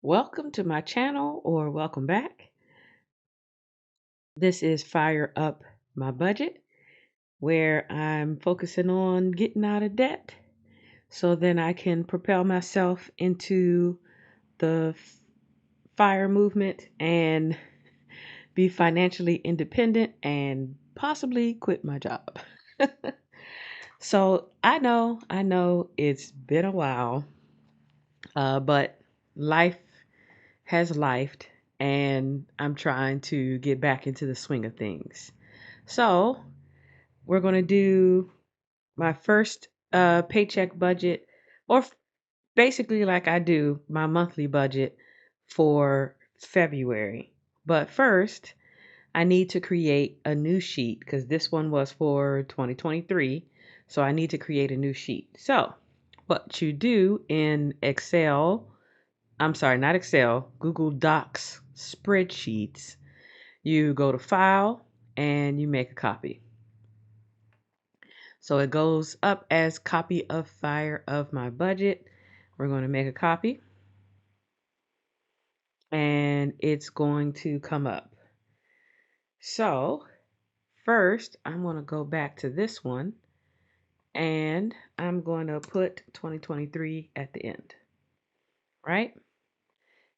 Welcome to my channel or welcome back. This is Fire Up My Budget, where I'm focusing on getting out of debt so then I can propel myself into the fire movement and be financially independent and possibly quit my job. So I know it's been a while, but life has lifed, and I'm trying to get back into the swing of things. So we're going to do my first paycheck budget, or basically, like I do, my monthly budget for February. But first, I need to create a new sheet because this one was for 2023. So I need to create a new sheet. So, what you do in Excel, I'm sorry, not Excel, Google Docs spreadsheets, you go to File and you make a copy. So it goes up as copy of Fire of My Budget. We're going to make a copy and it's going to come up. So first, I'm going to go back to this one and I'm going to put 2023 at the end, right?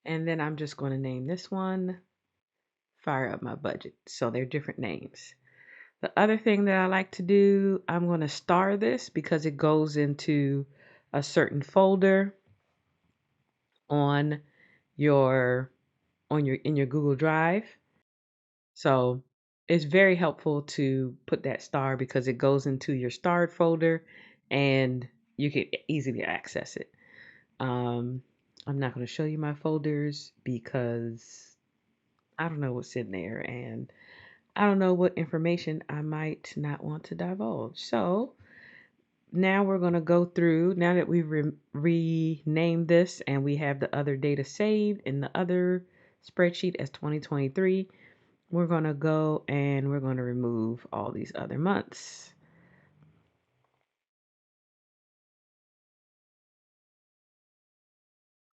And then I'm just going to name this one Fire Up My Budget. So they're different names. The other thing that I like to do, I'm going to star this because it goes into a certain folder on your in your Google Drive. So it's very helpful to put that star because it goes into your starred folder and you can easily access it. Um, I'm not going to show you my folders because I don't know what's in there and I don't know what information I might not want to divulge. So now we're going to go through, now that we've renamed this and we have the other data saved in the other spreadsheet as 2023, we're going to go and we're going to remove all these other months.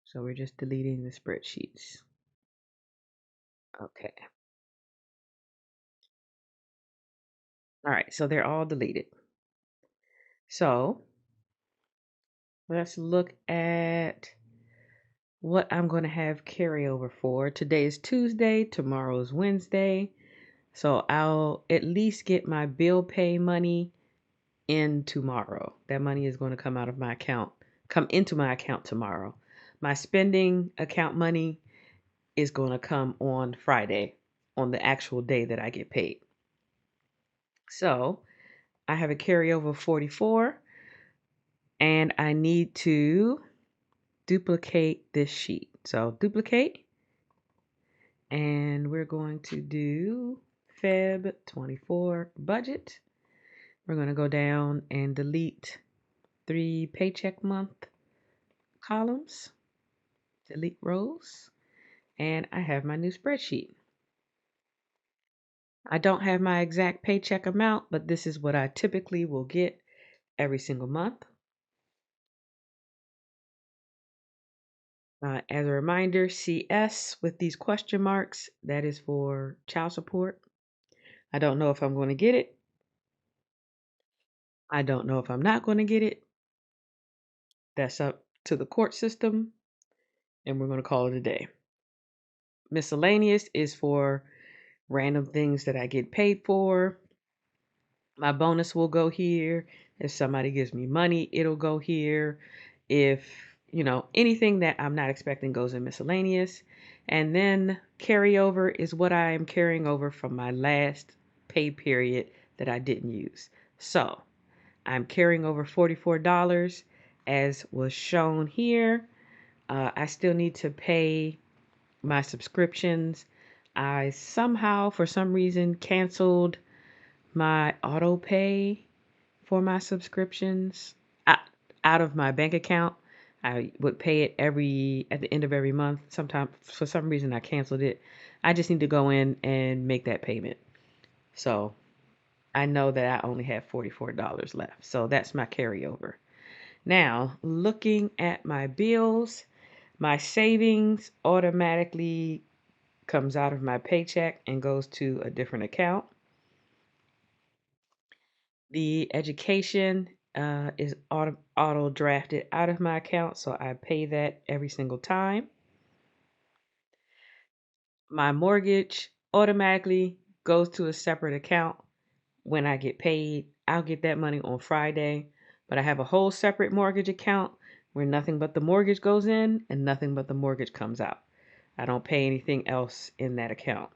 So we're just deleting the spreadsheets. Okay. All right, so they're all deleted. So let's look at what I'm going to have carryover for. Today is Tuesday, tomorrow is Wednesday. So I'll at least get my bill pay money in tomorrow. That money is going to come out of my account, come into my account tomorrow. My spending account money is going to come on Friday, on the actual day that I get paid. So I have a carryover 44 and I need to duplicate this sheet. So duplicate, and we're going to do Feb 24 budget. We're going to go down and delete 3 paycheck month columns, delete rows, and I have my new spreadsheet. I don't have my exact paycheck amount, but this is what I typically will get every single month. As a reminder, CS with these question marks, that is for child support. I don't know if I'm going to get it. I don't know if I'm not going to get it. That's up to the court system, and we're going to call it a day. Miscellaneous is for random things that I get paid for. My bonus will go here. If somebody gives me money, it'll go here. If, anything that I'm not expecting goes in miscellaneous. And then carryover is what I am carrying over from my last pay period that I didn't use. So I'm carrying over $44 as was shown here. I still need to pay my subscriptions. I somehow, for some reason, canceled my auto pay for my subscriptions out of my bank account. I would pay it at the end of every month. Sometimes, for some reason, I canceled it. I just need to go in and make that payment. So I know that I only have $44 left. So that's my carryover. Now, looking at my bills, My savings automatically comes out of my paycheck and goes to a different account. The education is auto drafted out of my account, so I pay that every single time. My mortgage automatically goes to a separate account when I get paid. I'll get that money on Friday, but I have a whole separate mortgage account where nothing but the mortgage goes in and nothing but the mortgage comes out. I don't pay anything else in that account.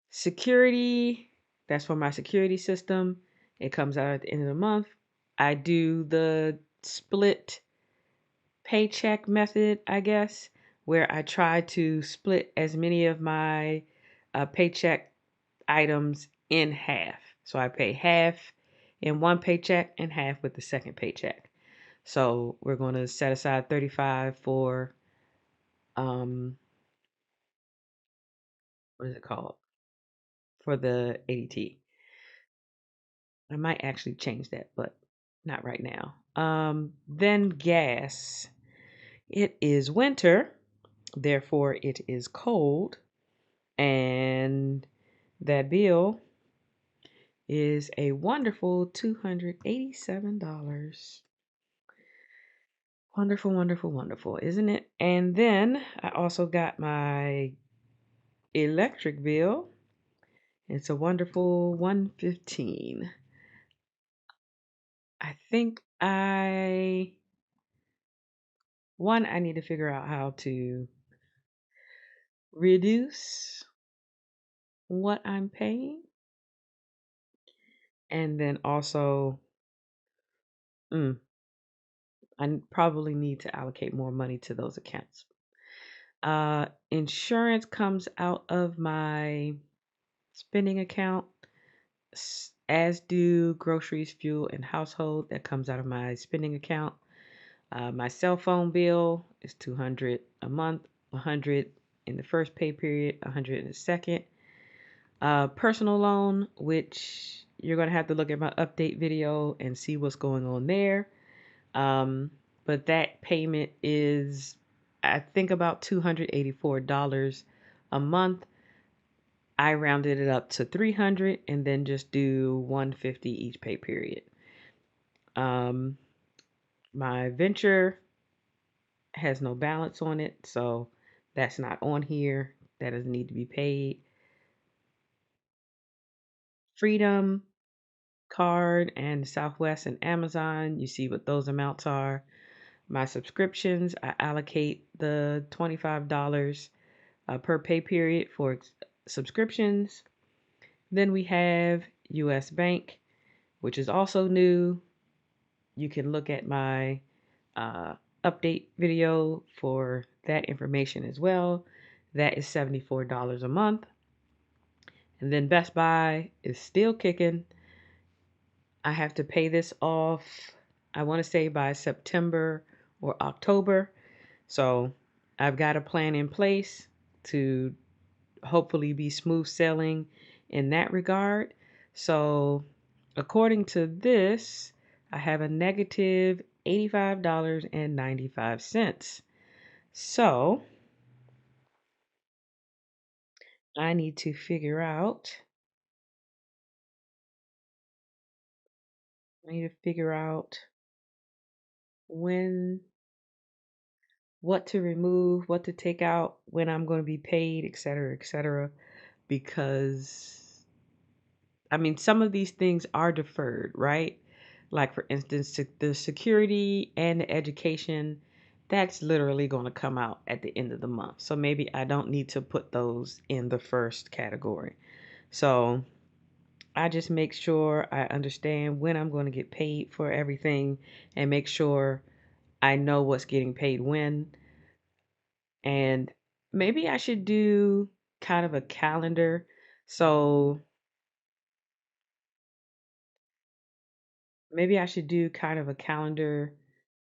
Security, that's for my security system. It comes out at the end of the month. I do the split paycheck method, I guess, where I try to split as many of my paycheck items in half. So I pay half in one paycheck and half with the second paycheck. So we're going to set aside 35 for um what is it called? For the ADT. I might actually change that, but not right now. Then gas. It is winter, therefore it is cold, and that bill is a wonderful $287. Wonderful, wonderful, wonderful, isn't it? And then I also got my electric bill. It's a wonderful 115. I think I need to figure out how to reduce what I'm paying, and then also mm, I probably need to allocate more money to those accounts. Insurance comes out of my spending account, as do groceries, fuel, and household. That comes out of my spending account. My cell phone bill is 200 a month, 100 in the first pay period, 100 in the second. Personal loan, which you're gonna have to look at my update video and see what's going on there. Um, but that payment is, I think, about $284 a month. I rounded it up to 300 and then just do 150 each pay period. Um, my venture has no balance on it, so that's not on here. That doesn't need to be paid. Freedom card and Southwest and Amazon, you see what those amounts are. My subscriptions, I allocate the $25 per pay period for subscriptions. Then we have US Bank, which is also new. You can look at my uh, update video for that information as well. That is $74 a month. And then Best Buy is still kicking. I have to pay this off, I want to say by September or October. So I've got a plan in place to hopefully be smooth sailing in that regard. So according to this, I have a negative $85.95. So I need to figure out, I need to figure out when, what to remove, what to take out, when I'm going to be paid, etc., etc. Because, I mean, some of these things are deferred, right? Like, for instance, the security and the education, that's literally going to come out at the end of the month. So maybe I don't need to put those in the first category. So I just make sure I understand when I'm going to get paid for everything and make sure I know what's getting paid when. And maybe I should do kind of a calendar. So maybe I should do kind of a calendar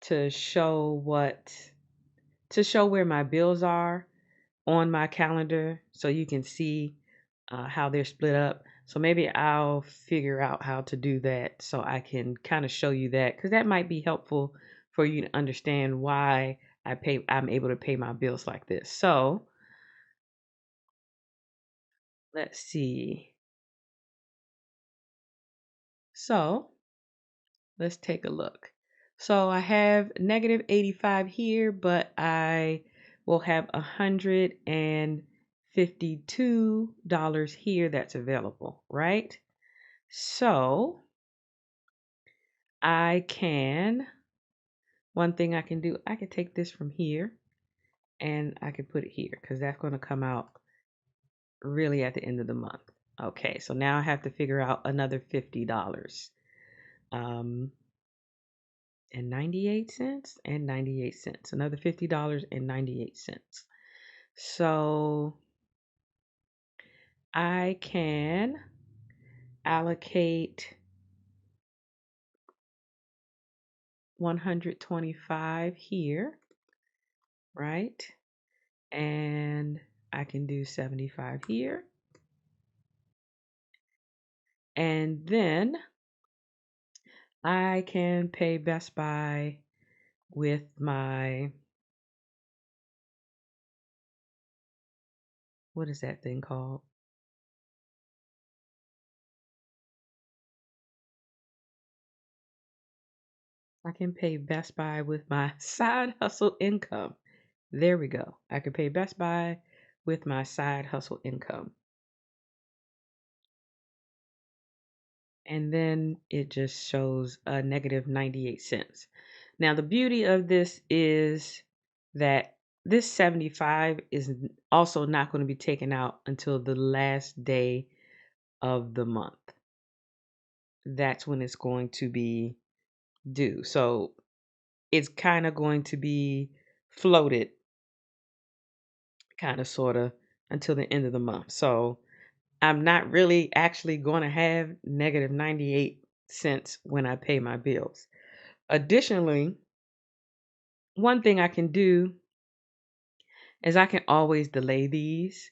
to show where my bills are on my calendar so you can see how they're split up. So maybe I'll figure out how to do that so I can kind of show you that, because that might be helpful for you to understand why I'm able to pay my bills like this. So let's see. So let's take a look. So I have negative 85 here, but I will have $152 here that's available, right? So one thing I can do, I can take this from here and I can put it here because that's going to come out really at the end of the month. Okay, so now I have to figure out another $50. Um, and 98 cents and 98 cents. Another $50 and 98 cents. So I can allocate 125 here, right? And I can do 75 here. And then I can pay Best Buy with my, what is that thing called? I can pay Best Buy with my side hustle income. There we go. I can pay Best Buy with my side hustle income. And then it just shows a negative 98 cents. Now, the beauty of this is that this 75 is also not going to be taken out until the last day of the month. That's when it's going to be due. So it's kind of going to be floated, kind of, sort of, until the end of the month. So I'm not really actually going to have negative 98 cents when I pay my bills. Additionally, one thing I can do is I can always delay these.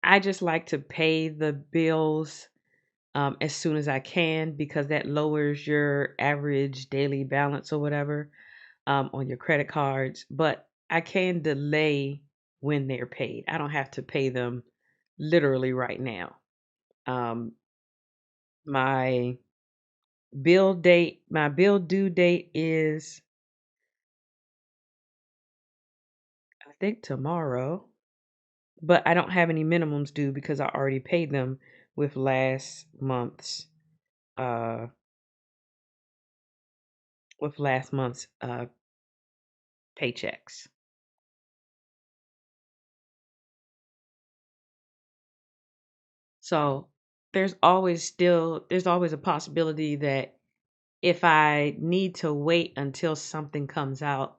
I just like to pay the bills as soon as I can because that lowers your average daily balance or whatever on your credit cards. But I can delay when they're paid. I don't have to pay them literally right now. Um, my my bill due date is, I think, tomorrow, but I don't have any minimums due because I already paid them with uh last month's paychecks. So there's always a possibility that if I need to wait until something comes out,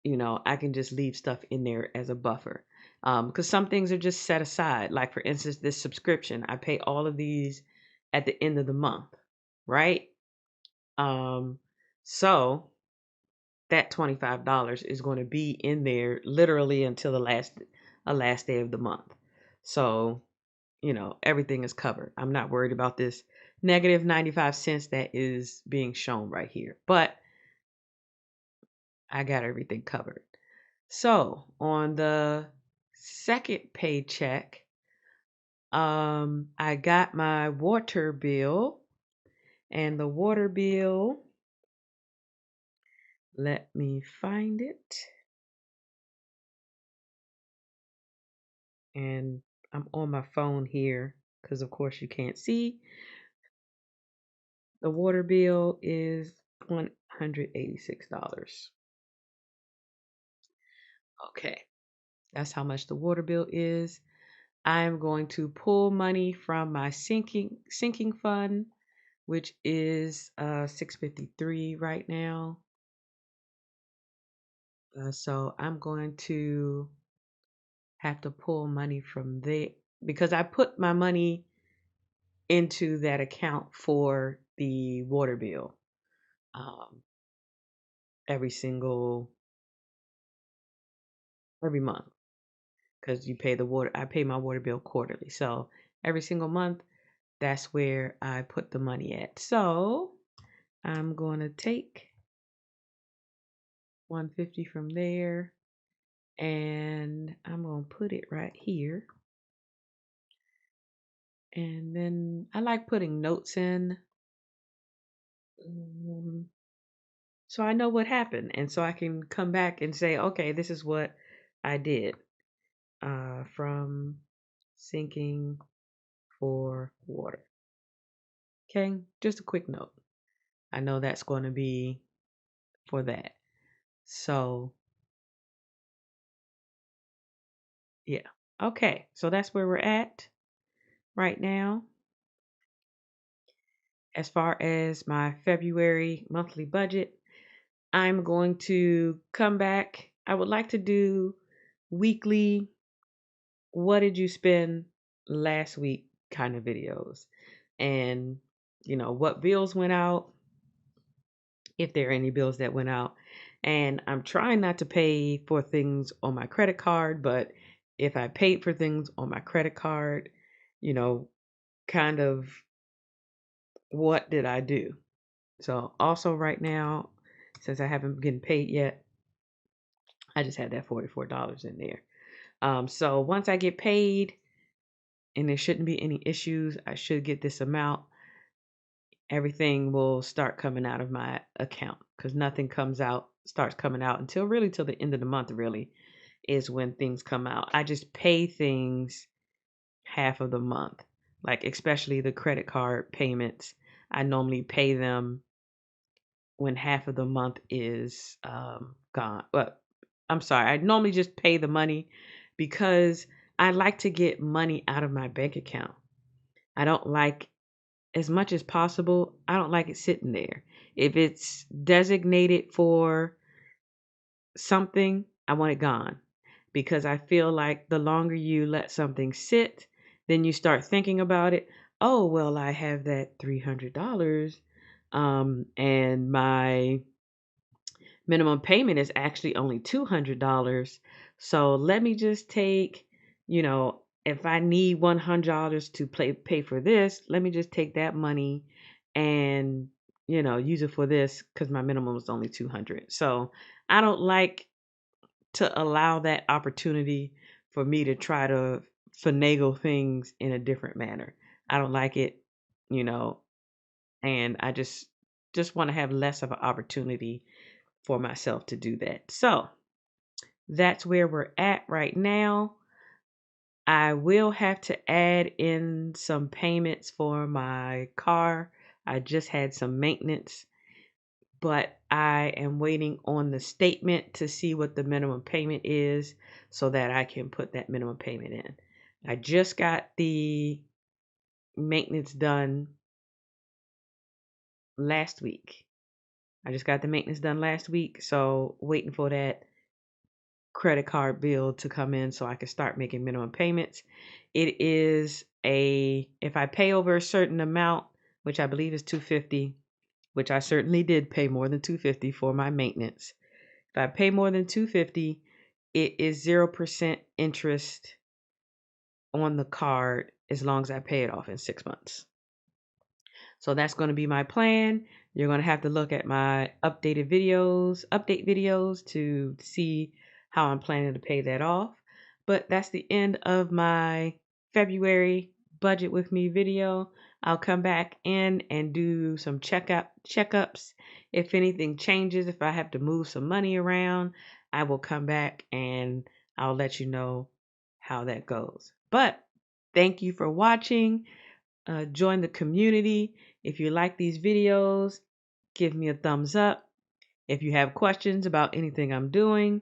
I can just leave stuff in there as a buffer. Because some things are just set aside. Like, for instance, this subscription, I pay all of these at the end of the month, right? Um, so that $25 is going to be in there literally until the last day of the month. So, everything is covered. I'm not worried about this negative 95 cents that is being shown right here. But I got everything covered. So, on the second paycheck, I got my water bill, and the water bill, let me find it. And I'm on my phone here because, of course, you can't see. The water bill is $186. Okay, that's how much the water bill is. I'm going to pull money from my sinking fund, which is 653 right now. So I'm going to have to pull money from there because I put my money into that account for the water bill um, every month because I pay my water bill quarterly. So every single month, that's where I put the money at. So I'm going to take 150 from there. And I'm going to put it right here. And then I like putting notes in, so I know what happened. And so I can come back and say, okay, this is what I did from sinking for water. Okay, just a quick note. I know that's going to be for that. So, yeah. Okay, so that's where we're at right now. As far as my February monthly budget, I'm going to come back. I would like to do weekly, what did you spend last week kind of videos. And, what bills went out, if there are any bills that went out. And I'm trying not to pay for things on my credit card, but if I paid for things on my credit card, you know, kind of what did I do? So also right now, since I haven't been paid yet, I just had that $44 in there. So once I get paid, and there shouldn't be any issues, I should get this amount. Everything will start coming out of my account because nothing starts coming out until really till the end of the month, really, is when things come out. I just pay things half of the month, like especially the credit card payments. I normally pay them when half of the month is gone. But I'm sorry, I normally just pay the money because I like to get money out of my bank account. I don't like, as much as possible, I don't like it sitting there. If it's designated for something, I want it gone because I feel like the longer you let something sit, then you start thinking about it. Oh, well, I have that $300, and my minimum payment is actually only $200. So let me just take, if I need $100 to pay for this, let me just take that money and, use it for this because my minimum is only 200. So I don't like to allow that opportunity for me to try to finagle things in a different manner. I don't like it, you know, and I just want to have less of an opportunity for myself to do that. So that's where we're at right now. I will have to add in some payments for my car. I just had some maintenance, but I am waiting on the statement to see what the minimum payment is so that I can put that minimum payment in. I just got the maintenance done last week. So waiting for that credit card bill to come in so I can start making minimum payments. It is if I pay over a certain amount, which I believe is 250, which I certainly did pay more than 250 for my maintenance. If I pay more than 250, it is 0% interest on the card as long as I pay it off in 6 months. So that's going to be my plan. You're going to have to look at my update videos to see how I'm planning to pay that off. But that's the end of my February budget with me video. I'll come back in and do some checkups. If anything changes, if I have to move some money around, I will come back and I'll let you know how that goes. But thank you for watching. Join the community. If you like these videos, give me a thumbs up. If you have questions about anything I'm doing,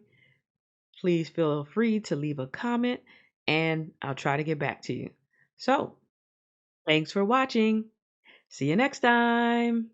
please feel free to leave a comment and I'll try to get back to you. So, thanks for watching. See you next time.